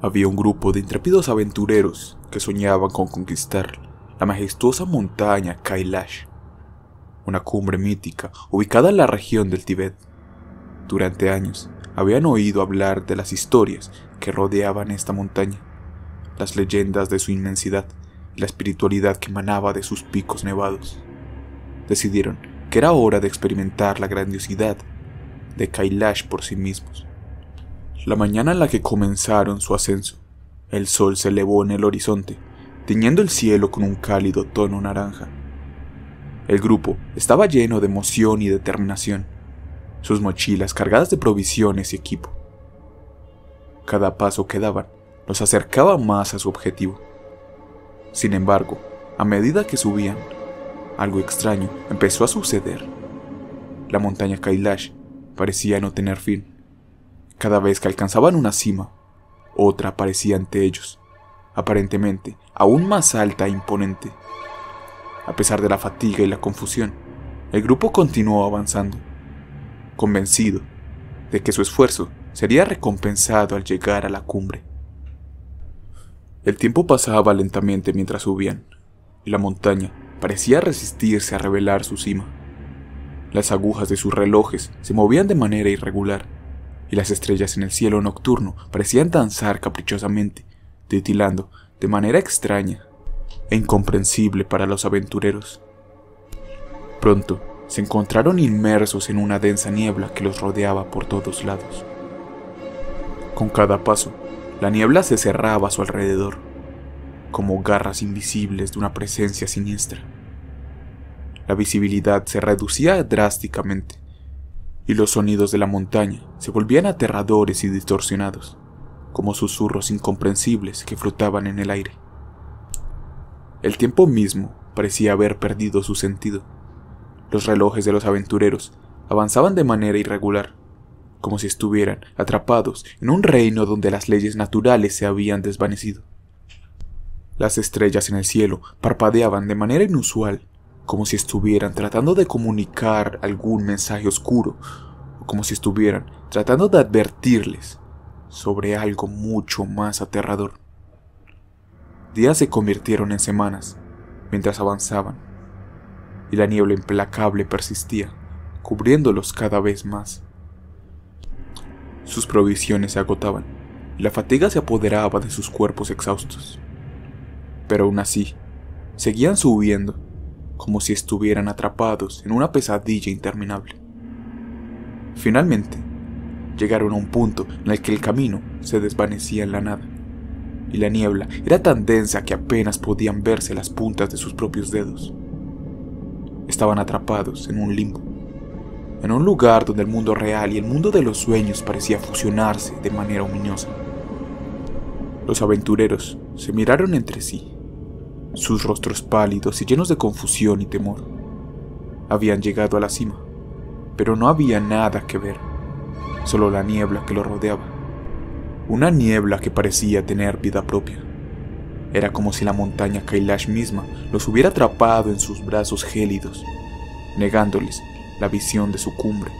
Había un grupo de intrépidos aventureros que soñaban con conquistar la majestuosa montaña Kailash, una cumbre mítica ubicada en la región del Tíbet. Durante años habían oído hablar de las historias que rodeaban esta montaña, las leyendas de su inmensidad y la espiritualidad que emanaba de sus picos nevados. Decidieron que era hora de experimentar la grandiosidad de Kailash por sí mismos. La mañana en la que comenzaron su ascenso, el sol se elevó en el horizonte, tiñendo el cielo con un cálido tono naranja. El grupo estaba lleno de emoción y determinación, sus mochilas cargadas de provisiones y equipo. Cada paso que daban los acercaba más a su objetivo. Sin embargo, a medida que subían, algo extraño empezó a suceder. La montaña Kailash parecía no tener fin. Cada vez que alcanzaban una cima, otra aparecía ante ellos, aparentemente aún más alta e imponente. A pesar de la fatiga y la confusión, el grupo continuó avanzando, convencido de que su esfuerzo sería recompensado al llegar a la cumbre. El tiempo pasaba lentamente mientras subían, y la montaña parecía resistirse a revelar su cima. Las agujas de sus relojes se movían de manera irregular, y las estrellas en el cielo nocturno parecían danzar caprichosamente, titilando de manera extraña e incomprensible para los aventureros. Pronto se encontraron inmersos en una densa niebla que los rodeaba por todos lados. Con cada paso, la niebla se cerraba a su alrededor, como garras invisibles de una presencia siniestra. La visibilidad se reducía drásticamente, y los sonidos de la montaña se volvían aterradores y distorsionados, como susurros incomprensibles que flotaban en el aire. El tiempo mismo parecía haber perdido su sentido. Los relojes de los aventureros avanzaban de manera irregular, como si estuvieran atrapados en un reino donde las leyes naturales se habían desvanecido. Las estrellas en el cielo parpadeaban de manera inusual, como si estuvieran tratando de comunicar algún mensaje oscuro, o como si estuvieran tratando de advertirles sobre algo mucho más aterrador. Días se convirtieron en semanas mientras avanzaban, y la niebla implacable persistía, cubriéndolos cada vez más. Sus provisiones se agotaban, y la fatiga se apoderaba de sus cuerpos exhaustos. Pero aún así, seguían subiendo, como si estuvieran atrapados en una pesadilla interminable. Finalmente, llegaron a un punto en el que el camino se desvanecía en la nada, y la niebla era tan densa que apenas podían verse las puntas de sus propios dedos. Estaban atrapados en un limbo, en un lugar donde el mundo real y el mundo de los sueños parecía fusionarse de manera ominiosa. Los aventureros se miraron entre sí, sus rostros pálidos y llenos de confusión y temor. Habían llegado a la cima, pero no había nada que ver, solo la niebla que los rodeaba. Una niebla que parecía tener vida propia. Era como si la montaña Kailash misma los hubiera atrapado en sus brazos gélidos, negándoles la visión de su cumbre.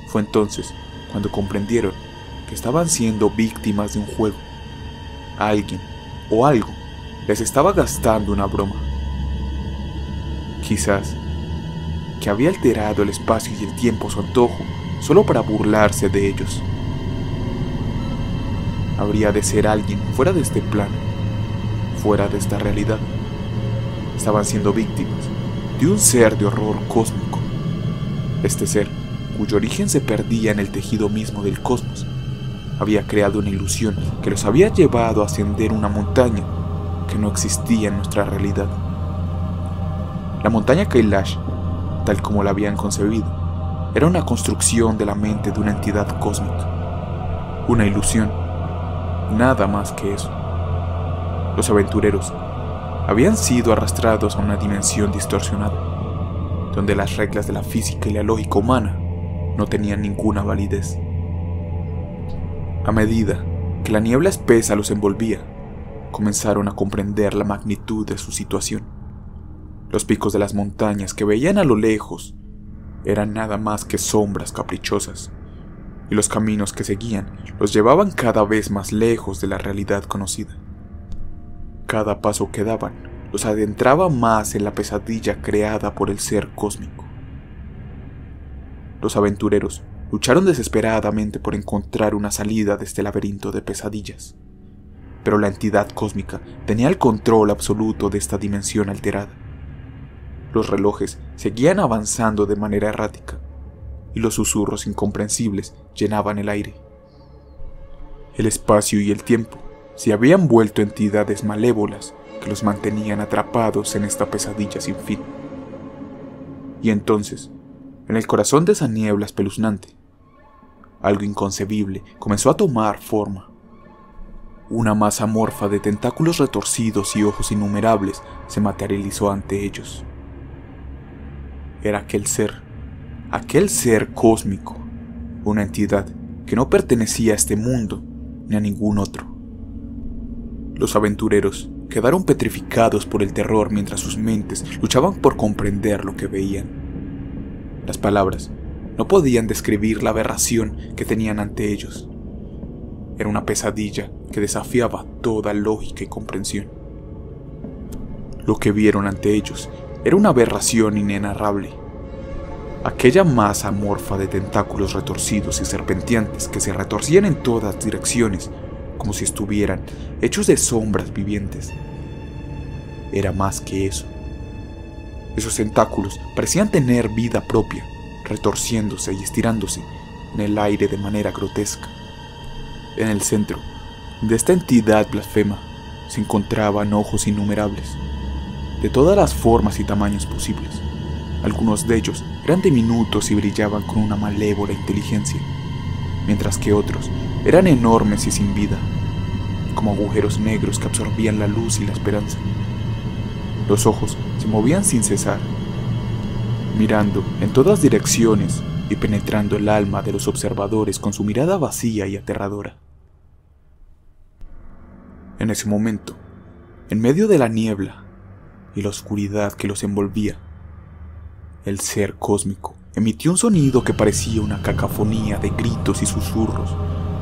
Fue entonces cuando comprendieron que estaban siendo víctimas de un juego. Alguien o algo les estaba gastando una broma. Quizás que había alterado el espacio y el tiempo a su antojo solo para burlarse de ellos. Habría de ser alguien fuera de este plano, fuera de esta realidad. Estaban siendo víctimas de un ser de horror cósmico. Este ser, cuyo origen se perdía en el tejido mismo del cosmos, había creado una ilusión que los había llevado a ascender una montaña que no existía en nuestra realidad. La montaña Kailash, tal como la habían concebido, era una construcción de la mente de una entidad cósmica, una ilusión, nada más que eso. Los aventureros habían sido arrastrados a una dimensión distorsionada, donde las reglas de la física y la lógica humana no tenían ninguna validez. A medida que la niebla espesa los envolvía, comenzaron a comprender la magnitud de su situación. Los picos de las montañas que veían a lo lejos eran nada más que sombras caprichosas, y los caminos que seguían los llevaban cada vez más lejos de la realidad conocida. Cada paso que daban los adentraba más en la pesadilla creada por el ser cósmico. Los aventureros lucharon desesperadamente por encontrar una salida de este laberinto de pesadillas, pero la entidad cósmica tenía el control absoluto de esta dimensión alterada. Los relojes seguían avanzando de manera errática, y los susurros incomprensibles llenaban el aire. El espacio y el tiempo se habían vuelto entidades malévolas que los mantenían atrapados en esta pesadilla sin fin. Y entonces, en el corazón de esa niebla espeluznante, algo inconcebible comenzó a tomar forma. Una masa amorfa de tentáculos retorcidos y ojos innumerables se materializó ante ellos. Era aquel ser cósmico, una entidad que no pertenecía a este mundo ni a ningún otro. Los aventureros quedaron petrificados por el terror mientras sus mentes luchaban por comprender lo que veían. Las palabras no podían describir la aberración que tenían ante ellos. Era una pesadilla que desafiaba toda lógica y comprensión. Lo que vieron ante ellos era una aberración inenarrable. Aquella masa amorfa de tentáculos retorcidos y serpenteantes que se retorcían en todas direcciones, como si estuvieran hechos de sombras vivientes. Era más que eso. Esos tentáculos parecían tener vida propia, retorciéndose y estirándose en el aire de manera grotesca. En el centro de esta entidad blasfema se encontraban ojos innumerables, de todas las formas y tamaños posibles. Algunos de ellos eran diminutos y brillaban con una malévola inteligencia, mientras que otros eran enormes y sin vida, como agujeros negros que absorbían la luz y la esperanza. Los ojos se movían sin cesar, mirando en todas direcciones y penetrando el alma de los observadores con su mirada vacía y aterradora. En ese momento, en medio de la niebla y la oscuridad que los envolvía, el ser cósmico emitió un sonido que parecía una cacofonía de gritos y susurros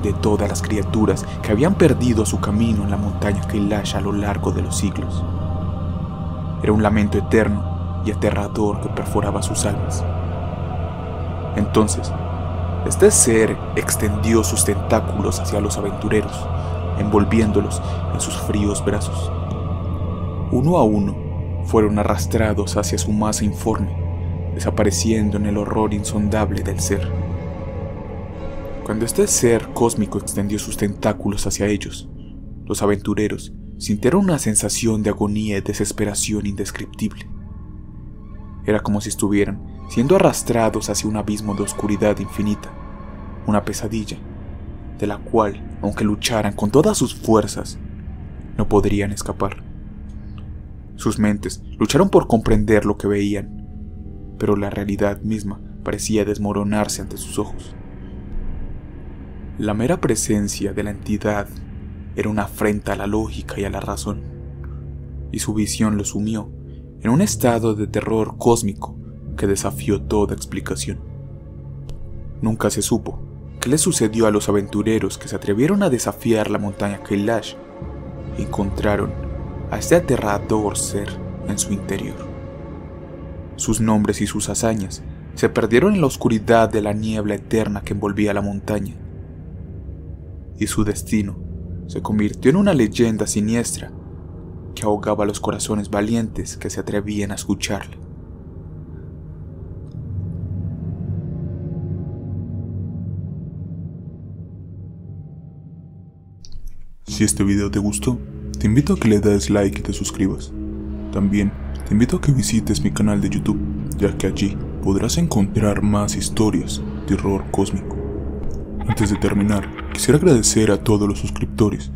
de todas las criaturas que habían perdido su camino en la montaña Kailash a lo largo de los siglos. Era un lamento eterno y aterrador que perforaba sus almas. Entonces, este ser extendió sus tentáculos hacia los aventureros, envolviéndolos en sus fríos brazos. Uno a uno fueron arrastrados hacia su masa informe, desapareciendo en el horror insondable del ser. Cuando este ser cósmico extendió sus tentáculos hacia ellos, los aventureros sintieron una sensación de agonía y desesperación indescriptible. Era como si estuvieran siendo arrastrados hacia un abismo de oscuridad infinita, una pesadilla, de la cual, aunque lucharan con todas sus fuerzas, no podrían escapar. Sus mentes lucharon por comprender lo que veían, pero la realidad misma parecía desmoronarse ante sus ojos. La mera presencia de la entidad era una afrenta a la lógica y a la razón, y su visión los sumió en un estado de terror cósmico que desafió toda explicación. Nunca se supo qué le sucedió a los aventureros que se atrevieron a desafiar la montaña Kailash y encontraron a este aterrador ser en su interior. Sus nombres y sus hazañas se perdieron en la oscuridad de la niebla eterna que envolvía la montaña, y su destino se convirtió en una leyenda siniestra que ahogaba a los corazones valientes que se atrevían a escucharla. Si este video te gustó, te invito a que le des like y te suscribas. También te invito a que visites mi canal de YouTube, ya que allí podrás encontrar más historias de terror cósmico. Antes de terminar, quisiera agradecer a todos los suscriptores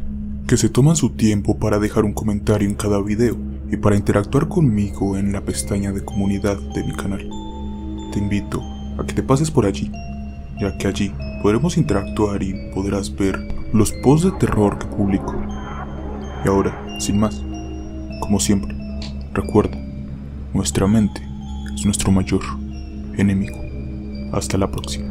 que se toman su tiempo para dejar un comentario en cada video y para interactuar conmigo en la pestaña de comunidad de mi canal. Te invito a que te pases por allí, ya que allí podremos interactuar y podrás ver los posts de terror que publico. Y ahora, sin más, como siempre, recuerda, nuestra mente es nuestro mayor enemigo. Hasta la próxima.